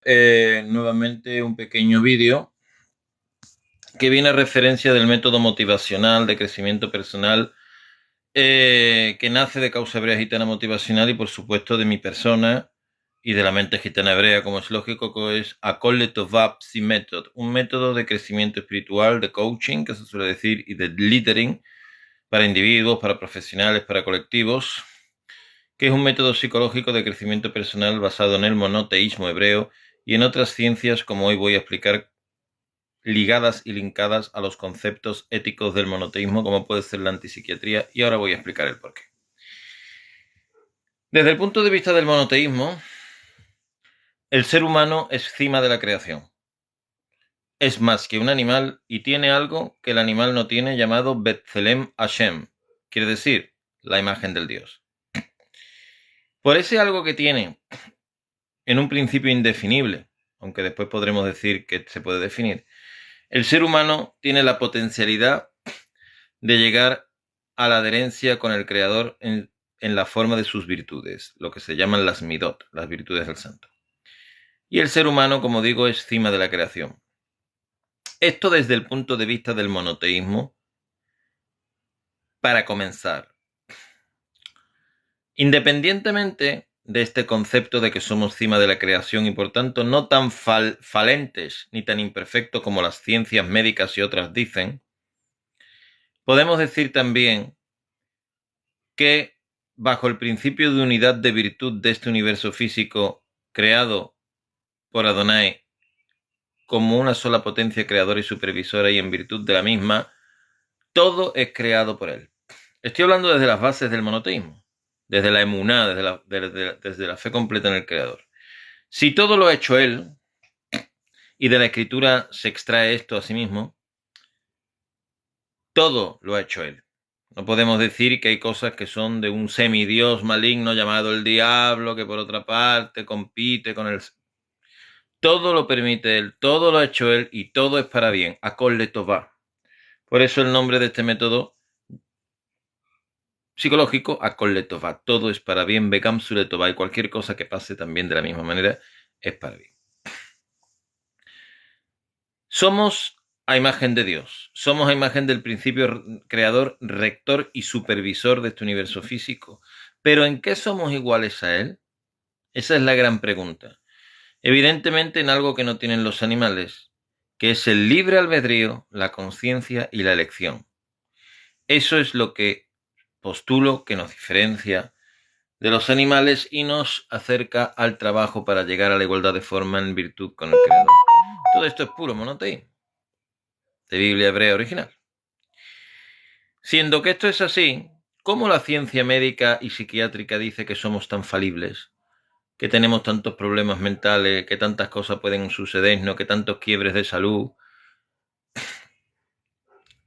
Nuevamente un pequeño vídeo que viene a referencia del método motivacional de crecimiento personal que nace de Causa Hebrea Gitana Motivacional y por supuesto de mi persona y de la mente gitana hebrea, como es lógico, que es Akol Tová Psi Method, un método de crecimiento espiritual, de coaching, que se suele decir, y de leadering para individuos, para profesionales, para colectivos, que es un método psicológico de crecimiento personal basado en el monoteísmo hebreo y en otras ciencias, como hoy voy a explicar, ligadas y linkadas a los conceptos éticos del monoteísmo, como puede ser la antipsiquiatría, y ahora voy a explicar el porqué. Desde el punto de vista del monoteísmo, el ser humano es cima de la creación. Es más que un animal y tiene algo que el animal no tiene, llamado Betzelem Hashem, quiere decir la imagen del Dios. Por ese algo que tiene, en un principio indefinible, aunque después podremos decir que se puede definir, el ser humano tiene la potencialidad de llegar a la adherencia con el Creador en la forma de sus virtudes, lo que se llaman las midot, las virtudes del santo. Y el ser humano, como digo, es cima de la creación. Esto desde el punto de vista del monoteísmo, para comenzar. Independientemente de este concepto de que somos cima de la creación y por tanto no tan falentes ni tan imperfectos como las ciencias médicas y otras dicen, podemos decir también que bajo el principio de unidad de virtud de este universo físico creado por Adonai como una sola potencia creadora y supervisora y en virtud de la misma, todo es creado por él. Estoy hablando desde las bases del monoteísmo, desde la emuná, desde la fe completa en el creador. Si todo lo ha hecho él, y de la escritura se extrae esto a sí mismo, todo lo ha hecho él. No podemos decir que hay cosas que son de un semidios maligno llamado el diablo, que por otra parte compite con el... Todo lo permite él, todo lo ha hecho él y todo es para bien. Akol Letová. Por eso el nombre de este método psicológico, Akol Letová. Todo es para bien, Bekam Su Letová. Y cualquier cosa que pase también de la misma manera es para bien. Somos a imagen de Dios. Somos a imagen del principio creador, rector y supervisor de este universo físico. Pero ¿en qué somos iguales a él? Esa es la gran pregunta. Evidentemente en algo que no tienen los animales, que es el libre albedrío, la conciencia y la elección. Eso es lo que postulo que nos diferencia de los animales y nos acerca al trabajo para llegar a la igualdad de forma en virtud con el Creador. Todo esto es puro monoteísmo, de Biblia hebrea original. Siendo que esto es así, ¿cómo la ciencia médica y psiquiátrica dice que somos tan falibles? Que tenemos tantos problemas mentales, que tantas cosas pueden sucedernos, que tantos quiebres de salud.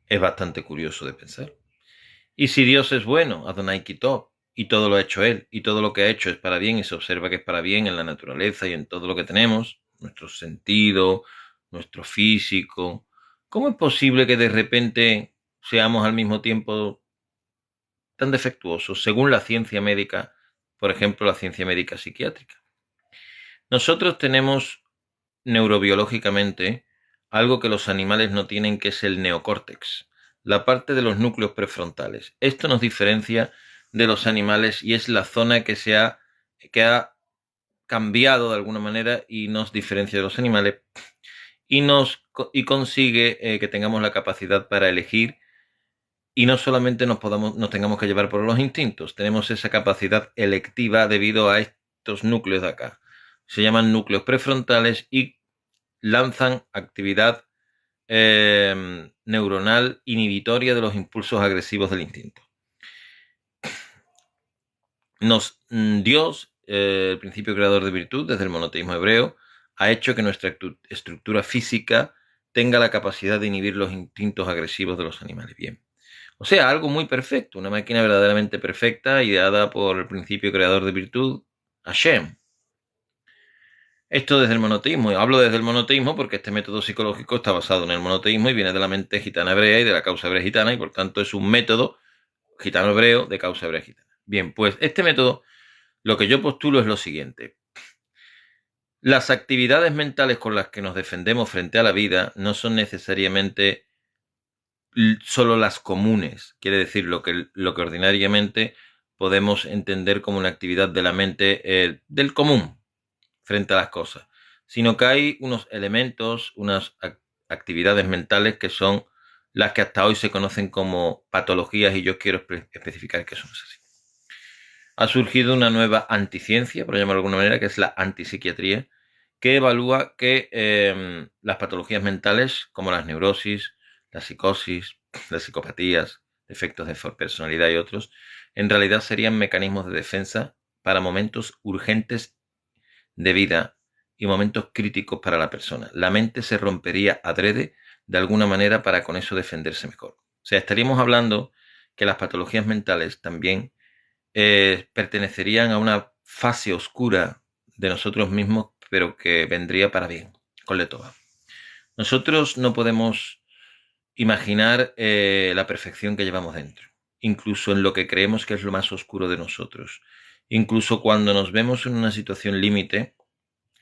Es bastante curioso de pensar. Y si Dios es bueno, Adonai Kitov, y todo lo ha hecho Él, y todo lo que ha hecho es para bien, y se observa que es para bien en la naturaleza y en todo lo que tenemos, nuestro sentido, nuestro físico, ¿cómo es posible que de repente seamos al mismo tiempo tan defectuosos, según la ciencia médica, por ejemplo, la ciencia médica psiquiátrica? Nosotros tenemos neurobiológicamente algo que los animales no tienen, que es el neocórtex, la parte de los núcleos prefrontales. Esto nos diferencia de los animales y es la zona que ha cambiado de alguna manera y nos diferencia de los animales y consigue que tengamos la capacidad para elegir y no solamente nos tengamos que llevar por los instintos, tenemos esa capacidad electiva debido a estos núcleos de acá. Se llaman núcleos prefrontales y lanzan actividad neuronal inhibitoria de los impulsos agresivos del instinto. Dios, el principio creador de virtud, desde el monoteísmo hebreo, ha hecho que nuestra estructura física tenga la capacidad de inhibir los instintos agresivos de los animales. Bien. O sea, algo muy perfecto, una máquina verdaderamente perfecta, ideada por el principio creador de virtud, Hashem. Esto desde el monoteísmo. Hablo desde el monoteísmo porque este método psicológico está basado en el monoteísmo y viene de la mente gitana hebrea y de la causa hebrea gitana y por tanto es un método gitano hebreo de causa hebrea gitana. Bien, pues este método, lo que yo postulo es lo siguiente. Las actividades mentales con las que nos defendemos frente a la vida no son necesariamente solo las comunes, quiere decir lo que ordinariamente podemos entender como una actividad de la mente del común frente a las cosas, sino que hay unos elementos, unas actividades mentales que son las que hasta hoy se conocen como patologías y yo quiero especificar que eso no es así. Ha surgido una nueva anticiencia, por llamarlo de alguna manera, que es la antipsiquiatría, que evalúa que las patologías mentales, como las neurosis, la psicosis, las psicopatías, defectos de personalidad y otros, en realidad serían mecanismos de defensa para momentos urgentes de vida y momentos críticos para la persona. La mente se rompería adrede de alguna manera para con eso defenderse mejor. O sea, estaríamos hablando que las patologías mentales también pertenecerían a una fase oscura de nosotros mismos, pero que vendría para bien, con de todo. Nosotros no podemos imaginar la perfección que llevamos dentro, incluso en lo que creemos que es lo más oscuro de nosotros. Incluso cuando nos vemos en una situación límite,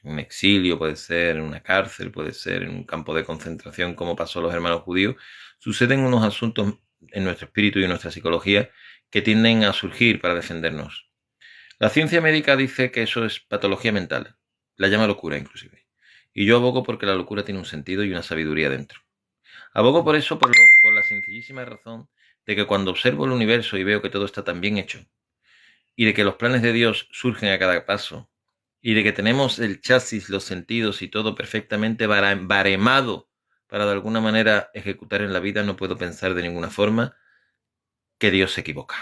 un exilio, puede ser en una cárcel, puede ser en un campo de concentración, como pasó a los hermanos judíos, suceden unos asuntos en nuestro espíritu y en nuestra psicología que tienden a surgir para defendernos. La ciencia médica dice que eso es patología mental, la llama locura inclusive. Y yo abogo porque la locura tiene un sentido y una sabiduría dentro. Abogo por eso, por la sencillísima razón de que cuando observo el universo y veo que todo está tan bien hecho, y de que los planes de Dios surgen a cada paso, y de que tenemos el chasis, los sentidos y todo perfectamente baremado para de alguna manera ejecutar en la vida, no puedo pensar de ninguna forma que Dios se equivoca.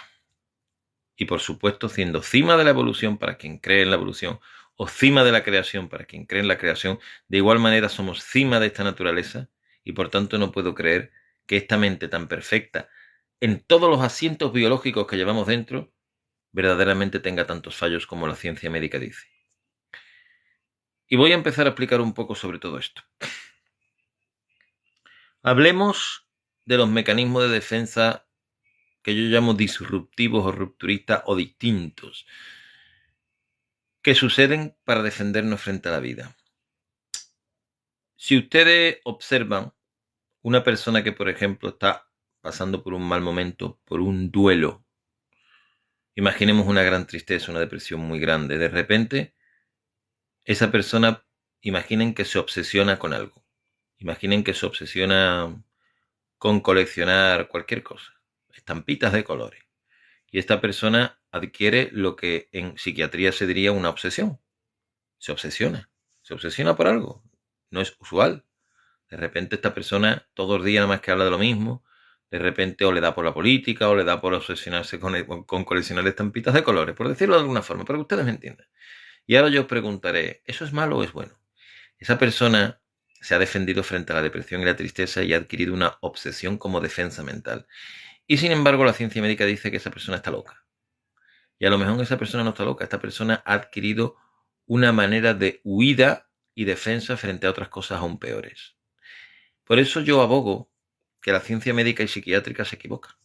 Y por supuesto, siendo cima de la evolución para quien cree en la evolución, o cima de la creación para quien cree en la creación, de igual manera somos cima de esta naturaleza, y por tanto no puedo creer que esta mente tan perfecta, en todos los asientos biológicos que llevamos dentro, verdaderamente tenga tantos fallos como la ciencia médica dice. Y voy a empezar a explicar un poco sobre todo esto. Hablemos de los mecanismos de defensa que yo llamo disruptivos o rupturistas o distintos, que suceden para defendernos frente a la vida. Si ustedes observan una persona que, por ejemplo, está pasando por un mal momento, por un duelo, imaginemos una gran tristeza, una depresión muy grande, de repente esa persona, imaginen que se obsesiona con algo, imaginen que se obsesiona con coleccionar cualquier cosa, estampitas de colores, y esta persona adquiere lo que en psiquiatría se diría una obsesión, se obsesiona por algo, no es usual. De repente esta persona todos los días nada más que habla de lo mismo, de repente o le da por la política o le da por obsesionarse con coleccionar estampitas de colores, por decirlo de alguna forma, para que ustedes me entiendan. Y ahora yo os preguntaré, ¿eso es malo o es bueno? Esa persona se ha defendido frente a la depresión y la tristeza y ha adquirido una obsesión como defensa mental. Y sin embargo la ciencia médica dice que esa persona está loca. Y a lo mejor esa persona no está loca, esta persona ha adquirido una manera de huida y defensa frente a otras cosas aún peores. Por eso yo abogo que la ciencia médica y psiquiátrica se equivoca.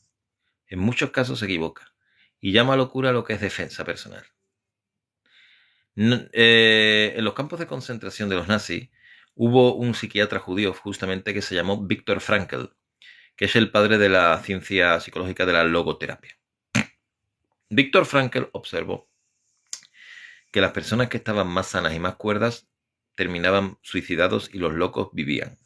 En muchos casos se equivoca. Y llama locura lo que es defensa personal. En los campos de concentración de los nazis hubo un psiquiatra judío justamente que se llamó Viktor Frankl, que es el padre de la ciencia psicológica de la logoterapia. Viktor Frankl observó que las personas que estaban más sanas y más cuerdas terminaban suicidados y los locos vivían,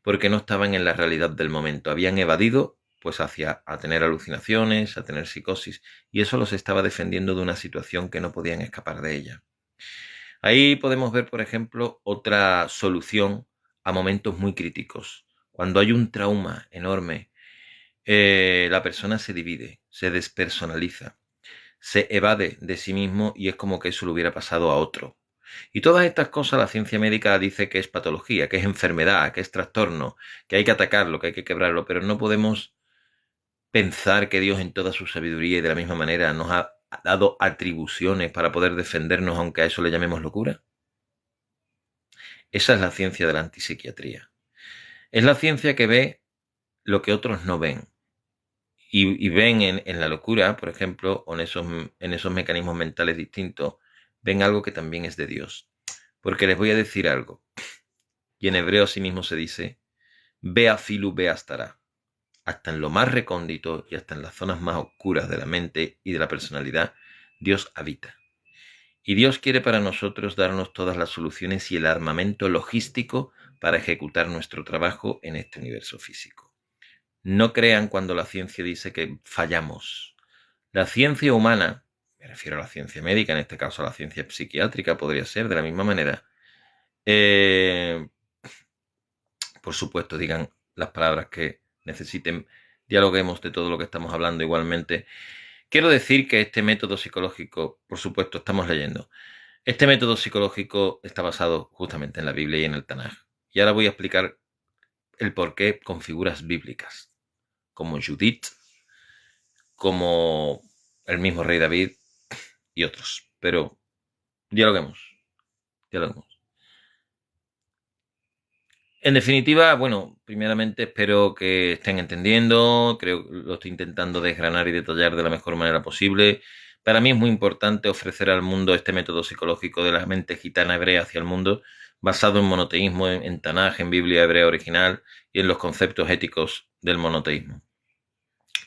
porque no estaban en la realidad del momento, habían evadido pues hacia a tener alucinaciones, a tener psicosis, y eso los estaba defendiendo de una situación que no podían escapar de ella. Ahí podemos ver, por ejemplo, otra solución a momentos muy críticos. Cuando hay un trauma enorme, la persona se divide, se despersonaliza, se evade de sí mismo y es como que eso le hubiera pasado a otro. Y todas estas cosas la ciencia médica dice que es patología, que es enfermedad, que es trastorno, que hay que atacarlo, que hay que quebrarlo, pero no podemos pensar que Dios en toda su sabiduría y de la misma manera nos ha dado atribuciones para poder defendernos aunque a eso le llamemos locura. Esa es la ciencia de la antipsiquiatría. Es la ciencia que ve lo que otros no ven. Y ven en la locura, por ejemplo, o en esos mecanismos mentales distintos, ven algo que también es de Dios. porque les voy a decir algo. Y en hebreo asimismo se dice, Bea filu bea estará. Hasta en lo más recóndito y hasta en las zonas más oscuras de la mente y de la personalidad, Dios habita. Y Dios quiere para nosotros darnos todas las soluciones y el armamento logístico para ejecutar nuestro trabajo en este universo físico. No crean cuando la ciencia dice que fallamos. La ciencia humana, me refiero a la ciencia médica, en este caso a la ciencia psiquiátrica, podría ser de la misma manera. Por supuesto, digan las palabras que necesiten, dialoguemos de todo lo que estamos hablando igualmente. Quiero decir que este método psicológico, por supuesto, estamos leyendo. Este método psicológico está basado justamente en la Biblia y en el Tanaj. Y ahora voy a explicar el porqué con figuras bíblicas, como Judith, como el mismo rey David y otros. Pero dialoguemos. En definitiva, bueno, primeramente espero que estén entendiendo, creo que lo estoy intentando desgranar y detallar de la mejor manera posible. Para mí es muy importante ofrecer al mundo este método psicológico de la mente gitana hebrea hacia el mundo, basado en monoteísmo, en Tanaj, en Biblia hebrea original y en los conceptos éticos del monoteísmo.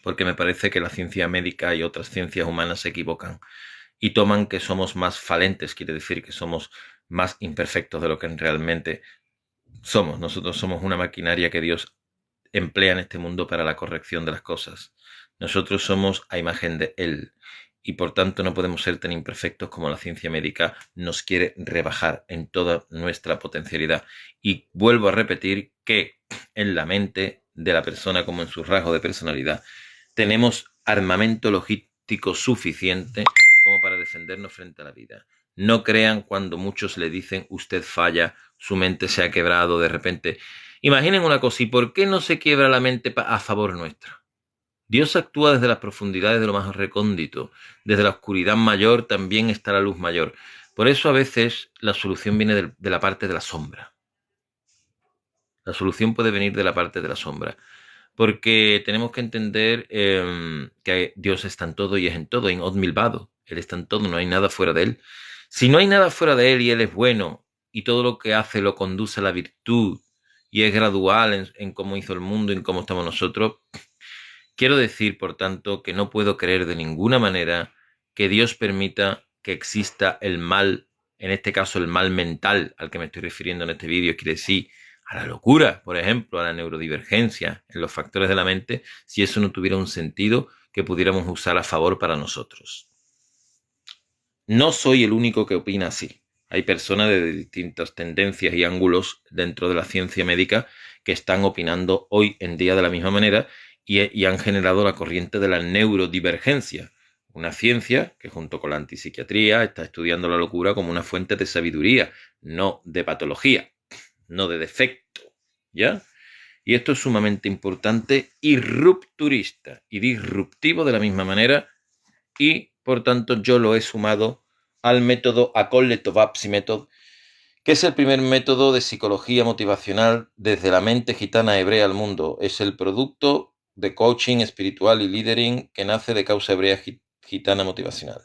Porque me parece que la ciencia médica y otras ciencias humanas se equivocan y toman que somos más falentes, quiere decir que somos más imperfectos de lo que realmente somos. Nosotros somos una maquinaria que Dios emplea en este mundo para la corrección de las cosas. Nosotros somos a imagen de Él y por tanto no podemos ser tan imperfectos como la ciencia médica nos quiere rebajar en toda nuestra potencialidad. Y vuelvo a repetir que en la mente de la persona como en su rasgo de personalidad tenemos armamento logístico suficiente como para defendernos frente a la vida. No crean cuando muchos le dicen usted falla, su mente se ha quebrado de repente. Imaginen una cosa, ¿y por qué no se quiebra la mente a favor nuestra? Dios actúa desde las profundidades de lo más recóndito. Desde la oscuridad mayor también está la luz mayor. Por eso a veces la solución viene de la parte de la sombra. La solución puede venir de la parte de la sombra. Porque tenemos que entender que Dios está en todo y es en todo, en Od Milvado. Él está en todo, no hay nada fuera de Él. Si no hay nada fuera de Él y Él es bueno y todo lo que hace lo conduce a la virtud y es gradual en cómo hizo el mundo y en cómo estamos nosotros, quiero decir, por tanto, que no puedo creer de ninguna manera que Dios permita que exista el mal, en este caso el mal mental al que me estoy refiriendo en este vídeo, quiere decir a la locura, por ejemplo, a la neurodivergencia en los factores de la mente, si eso no tuviera un sentido que pudiéramos usar a favor para nosotros. No soy el único que opina así. Hay personas de distintas tendencias y ángulos dentro de la ciencia médica que están opinando hoy en día de la misma manera y han generado la corriente de la neurodivergencia, una ciencia que junto con la antipsiquiatría está estudiando la locura como una fuente de sabiduría, no de patología, no de defecto, ¿ya? Y esto es sumamente importante y rupturista y disruptivo de la misma manera y, por tanto, yo lo he sumado al método Akolle-Tovapsi Method, que es el primer método de psicología motivacional desde la mente gitana hebrea al mundo. Es el producto de coaching espiritual y leadering que nace de causa hebrea gitana motivacional.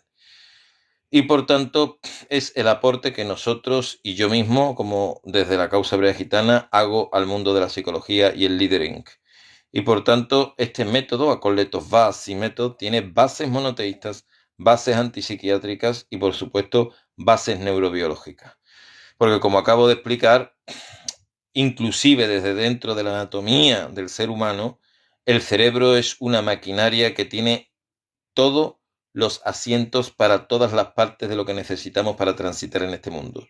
Y por tanto es el aporte que nosotros y yo mismo, como desde la causa hebrea gitana, hago al mundo de la psicología y el leadering. Y por tanto este método, Akolle-Tovapsi Method, tiene bases monoteístas, bases antipsiquiátricas y por supuesto bases neurobiológicas. Porque como acabo de explicar, inclusive desde dentro de la anatomía del ser humano, el cerebro es una maquinaria que tiene todos los asientos para todas las partes de lo que necesitamos para transitar en este mundo.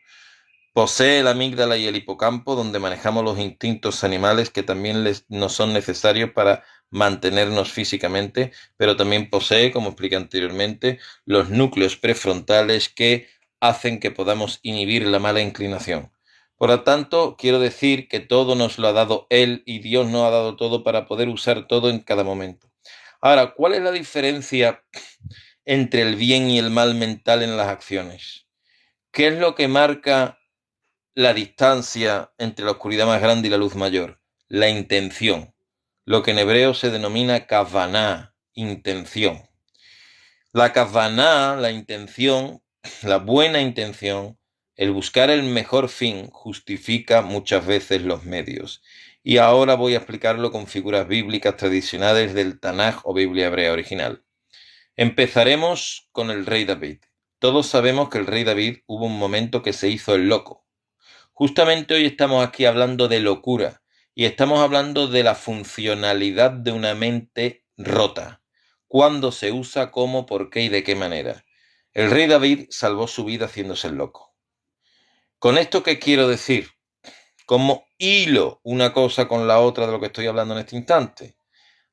Posee la amígdala y el hipocampo, donde manejamos los instintos animales que también nos son necesarios para mantenernos físicamente, pero también posee, como expliqué anteriormente, los núcleos prefrontales que hacen que podamos inhibir la mala inclinación. Por lo tanto, quiero decir que todo nos lo ha dado Él y Dios nos ha dado todo para poder usar todo en cada momento. Ahora, ¿cuál es la diferencia entre el bien y el mal mental en las acciones? ¿Qué es lo que marca la distancia entre la oscuridad más grande y la luz mayor? La intención, lo que en hebreo se denomina kavaná, intención. La kavaná, la intención, la buena intención, El buscar el mejor fin justifica muchas veces los medios. Y ahora voy a explicarlo con figuras bíblicas tradicionales del Tanaj o Biblia hebrea original. Empezaremos con el rey David. Todos sabemos que el rey David hubo un momento que se hizo el loco. Justamente hoy estamos aquí hablando de locura y estamos hablando de la funcionalidad de una mente rota. ¿Cuándo se usa, cómo, por qué y de qué manera? El rey David salvó su vida haciéndose el loco. ¿Con esto qué quiero decir? ¿Cómo hilo una cosa con la otra de lo que estoy hablando en este instante?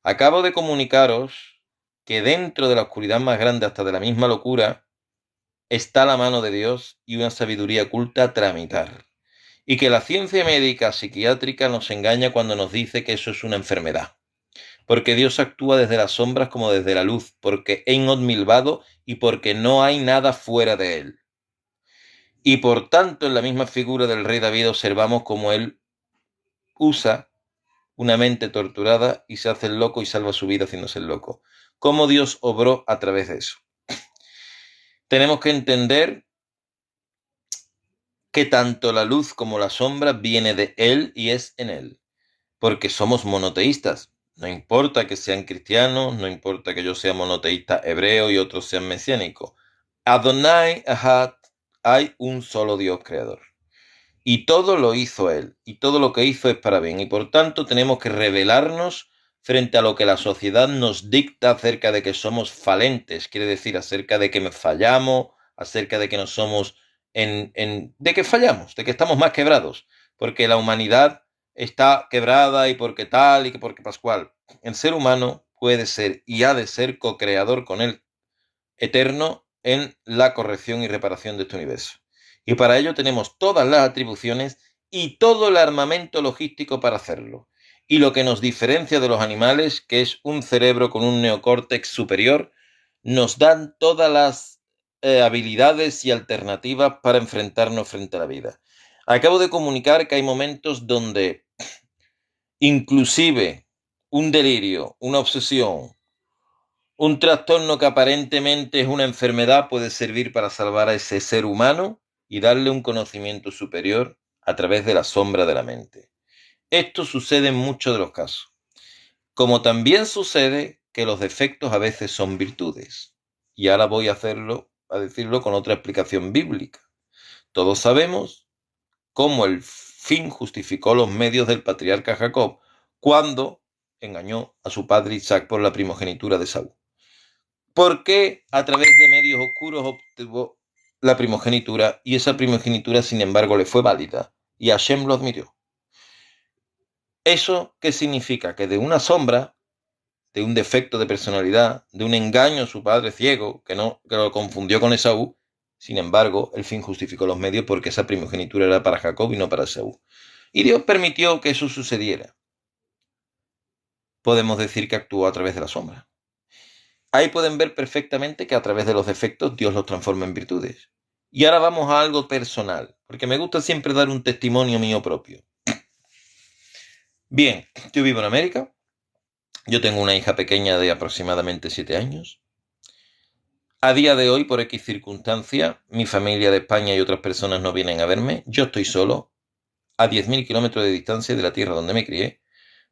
Acabo de comunicaros que dentro de la oscuridad más grande, hasta de la misma locura, está la mano de Dios y una sabiduría oculta a tramitar. Y que la ciencia médica psiquiátrica nos engaña cuando nos dice que eso es una enfermedad. Porque Dios actúa desde las sombras como desde la luz, porque en od milvado y porque no hay nada fuera de él. Y por tanto, en la misma figura del rey David observamos cómo él usa una mente torturada y se hace el loco y salva su vida haciéndose el loco. Cómo Dios obró a través de eso. Tenemos que entender que tanto la luz como la sombra viene de él y es en él. Porque somos monoteístas. No importa que sean cristianos, no importa que yo sea monoteísta hebreo y otros sean mesiánicos. Adonai Ahad, hay un solo Dios creador. Y todo lo hizo él, y todo lo que hizo es para bien. Y por tanto tenemos que rebelarnos frente a lo que la sociedad nos dicta acerca de que somos falentes, quiere decir acerca de que fallamos, acerca de que no somos de que fallamos, de que estamos más quebrados, porque la humanidad está quebrada y porque tal y que porque pascual. El ser humano puede ser y ha de ser co-creador con el eterno en la corrección y reparación de este universo. Y para ello tenemos todas las atribuciones y todo el armamento logístico para hacerlo. Y lo que nos diferencia de los animales, que es un cerebro con un neocórtex superior, nos dan todas las habilidades y alternativas para enfrentarnos frente a la vida. Acabo de comunicar que hay momentos donde inclusive un delirio, una obsesión, un trastorno que aparentemente es una enfermedad puede servir para salvar a ese ser humano y darle un conocimiento superior a través de la sombra de la mente. Esto sucede en muchos de los casos. Como también sucede que los defectos a veces son virtudes. Y ahora voy a decirlo con otra explicación bíblica. Todos sabemos cómo el fin justificó los medios del patriarca Jacob cuando engañó a su padre Isaac por la primogenitura de Saúl. Porque a través de medios oscuros obtuvo la primogenitura y esa primogenitura, sin embargo, le fue válida y Hashem lo admitió. ¿Eso qué significa? Que de una sombra, de un defecto de personalidad, de un engaño a su padre ciego, que lo confundió con Esaú, sin embargo, el fin justificó los medios porque esa primogenitura era para Jacob y no para Esaú. Y Dios permitió que eso sucediera. Podemos decir que actuó a través de la sombra. Ahí pueden ver perfectamente que a través de los defectos Dios los transforma en virtudes. Y ahora vamos a algo personal, porque me gusta siempre dar un testimonio mío propio. Bien, yo vivo en América, yo tengo una hija pequeña de aproximadamente 7 años. A día de hoy, por X circunstancia, mi familia de España y otras personas no vienen a verme. Yo estoy solo, a 10.000 kilómetros de distancia de la tierra donde me crié,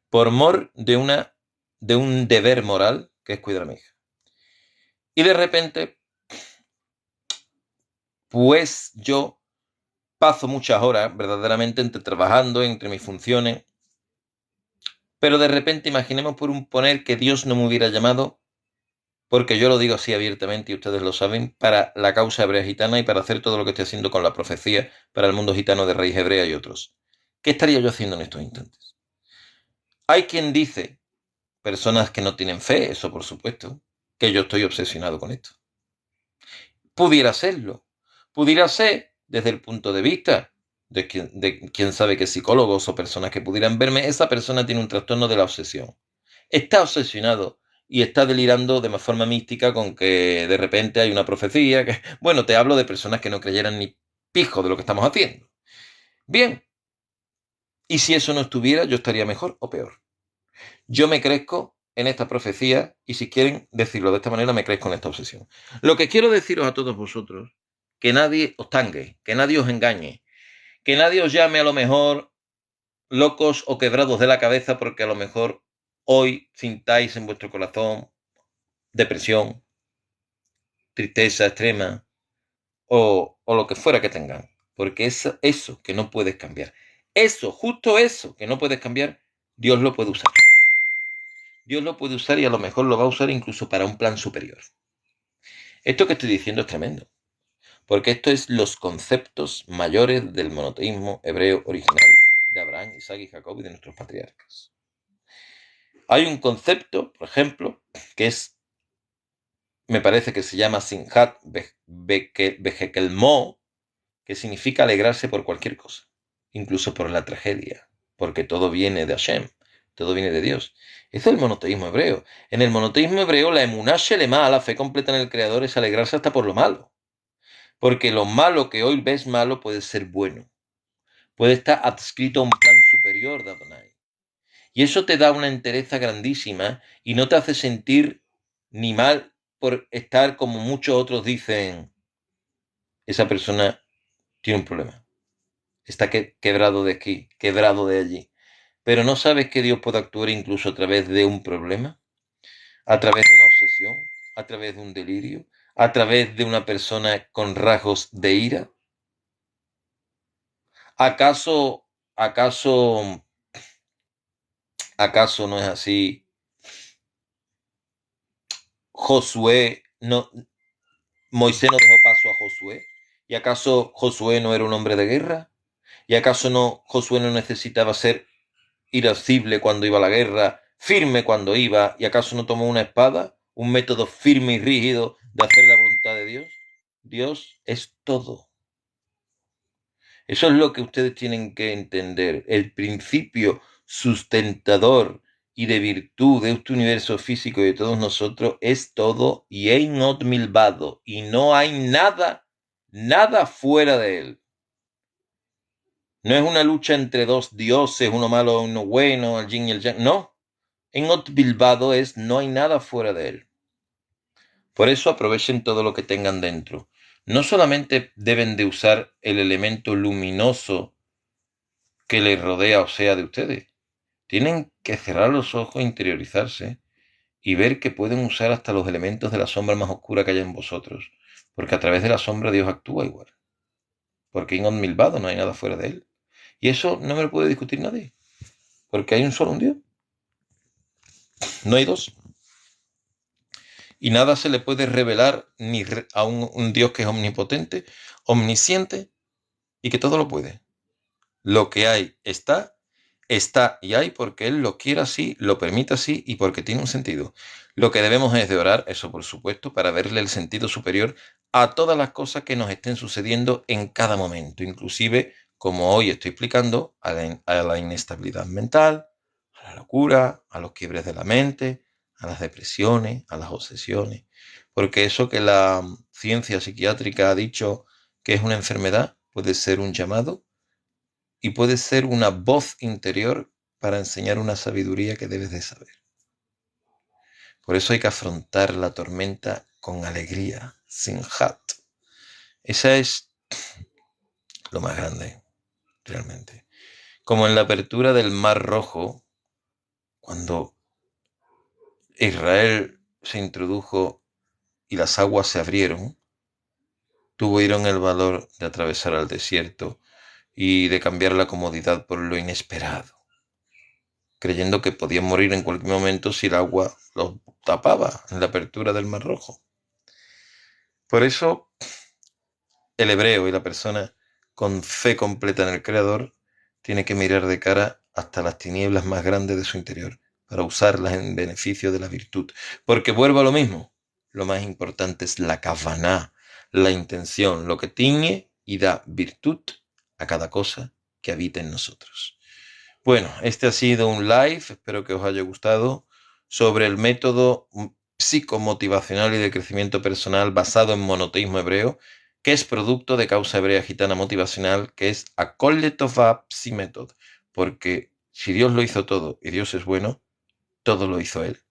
por mor de un deber moral que es cuidar a mi hija. Y de repente, pues yo paso muchas horas verdaderamente entre trabajando, entre mis funciones, pero de repente imaginemos poner que Dios no me hubiera llamado, porque yo lo digo así abiertamente y ustedes lo saben, para la causa hebrea gitana y para hacer todo lo que estoy haciendo con la profecía para el mundo gitano de raíz hebrea y otros. ¿Qué estaría yo haciendo en estos instantes? Hay quien dice, personas que no tienen fe, eso por supuesto, que yo estoy obsesionado con esto. Pudiera serlo. Pudiera ser desde el punto de vista de quien sabe que psicólogos o personas que pudieran verme, esa persona tiene un trastorno de la obsesión. Está obsesionado y está delirando de forma mística con que de repente hay una profecía. Bueno, te hablo de personas que no creyeran ni pijo de lo que estamos haciendo. Bien, y si eso no estuviera, yo estaría mejor o peor. Yo me crezco en esta profecía y si quieren decirlo de esta manera, me crezco en esta obsesión. Lo que quiero deciros a todos vosotros que nadie os tangue, que nadie os engañe, que nadie os llame a lo mejor locos o quebrados de la cabeza porque a lo mejor hoy sintáis en vuestro corazón depresión, tristeza extrema o lo que fuera que tengan. Porque eso que no puedes cambiar, justo eso que no puedes cambiar, Dios lo puede usar. Dios lo puede usar y a lo mejor lo va a usar incluso para un plan superior. Esto que estoy diciendo es tremendo, porque esto es los conceptos mayores del monoteísmo hebreo original de Abraham, Isaac y Jacob y de nuestros patriarcas. Hay un concepto, por ejemplo, que me parece que se llama Simhat Behekelmo, que significa alegrarse por cualquier cosa, incluso por la tragedia, porque todo viene de Hashem, todo viene de Dios. Eso es el monoteísmo hebreo. En el monoteísmo hebreo, la emuná shelema, la fe completa en el Creador, es alegrarse hasta por lo malo. Porque lo malo que hoy ves malo puede ser bueno. Puede estar adscrito a un plan superior de Adonai. Y eso te da una entereza grandísima y no te hace sentir ni mal por estar, como muchos otros dicen, esa persona tiene un problema. Está quebrado de aquí, quebrado de allí. Pero no sabes que Dios puede actuar incluso a través de un problema, a través de una obsesión, a través de un delirio, a través de una persona con rasgos de ira. ¿Acaso no es así? Moisés no dejó paso a Josué. ¿Y acaso Josué no era un hombre de guerra? ¿Y acaso Josué no necesitaba ser irascible cuando iba a la guerra, firme cuando iba? ¿Y acaso no tomó una espada? Un método firme y rígido de hacer la voluntad de Dios. Dios es todo. Eso es lo que ustedes tienen que entender. El principio sustentador y de virtud de este universo físico y de todos nosotros es todo y ein not milvado, y no hay nada fuera de él. No es una lucha entre dos dioses, uno malo, uno bueno, el yin y el yang. No, en not milvado es no hay nada fuera de él. Por eso aprovechen todo lo que tengan dentro. No solamente deben de usar el elemento luminoso que les rodea, o sea, de ustedes. Tienen que cerrar los ojos, interiorizarse y ver que pueden usar hasta los elementos de la sombra más oscura que haya en vosotros, porque a través de la sombra Dios actúa igual, porque en milvado no hay nada fuera de él. Y eso no me lo puede discutir nadie, porque hay un solo un Dios, no hay dos. Y nada se le puede revelar ni a un Dios que es omnipotente, omnisciente y que todo lo puede. Lo que hay está y hay porque Él lo quiere así, lo permite así y porque tiene un sentido. Lo que debemos es de orar, eso por supuesto, para verle el sentido superior a todas las cosas que nos estén sucediendo en cada momento, inclusive, como hoy estoy explicando, a la inestabilidad mental, a la locura, a los quiebres de la mente, a las depresiones, a las obsesiones. Porque eso que la ciencia psiquiátrica ha dicho que es una enfermedad puede ser un llamado y puede ser una voz interior para enseñar una sabiduría que debes de saber. Por eso hay que afrontar la tormenta con alegría, sin hat. Esa es lo más grande, realmente. Como en la apertura del Mar Rojo, cuando Israel se introdujo y las aguas se abrieron, tuvieron el valor de atravesar al desierto y de cambiar la comodidad por lo inesperado, creyendo que podían morir en cualquier momento si el agua los tapaba en la apertura del Mar Rojo. Por eso, el hebreo y la persona con fe completa en el Creador tiene que mirar de cara hasta las tinieblas más grandes de su interior para usarlas en beneficio de la virtud. Porque vuelvo a lo mismo, lo más importante es la kavaná, la intención, lo que tiñe y da virtud a cada cosa que habita en nosotros. Bueno, este ha sido un live, espero que os haya gustado, sobre el método psicomotivacional y de crecimiento personal basado en monoteísmo hebreo, que es producto de causa hebrea gitana motivacional, que es Akol Letová Psi Method, porque si Dios lo hizo todo y Dios es bueno, todo lo hizo Él.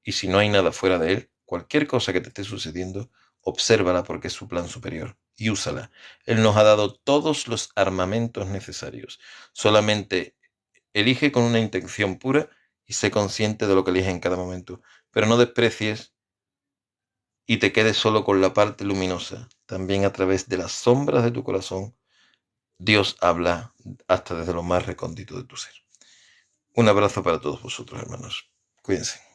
Y si no hay nada fuera de Él, cualquier cosa que te esté sucediendo, obsérvala porque es su plan superior. y úsala. Él nos ha dado todos los armamentos necesarios. Solamente elige con una intención pura y sé consciente de lo que elige en cada momento. Pero no desprecies y te quedes solo con la parte luminosa. También a través de las sombras de tu corazón, Dios habla hasta desde lo más recóndito de tu ser. Un abrazo para todos vosotros, hermanos. Cuídense.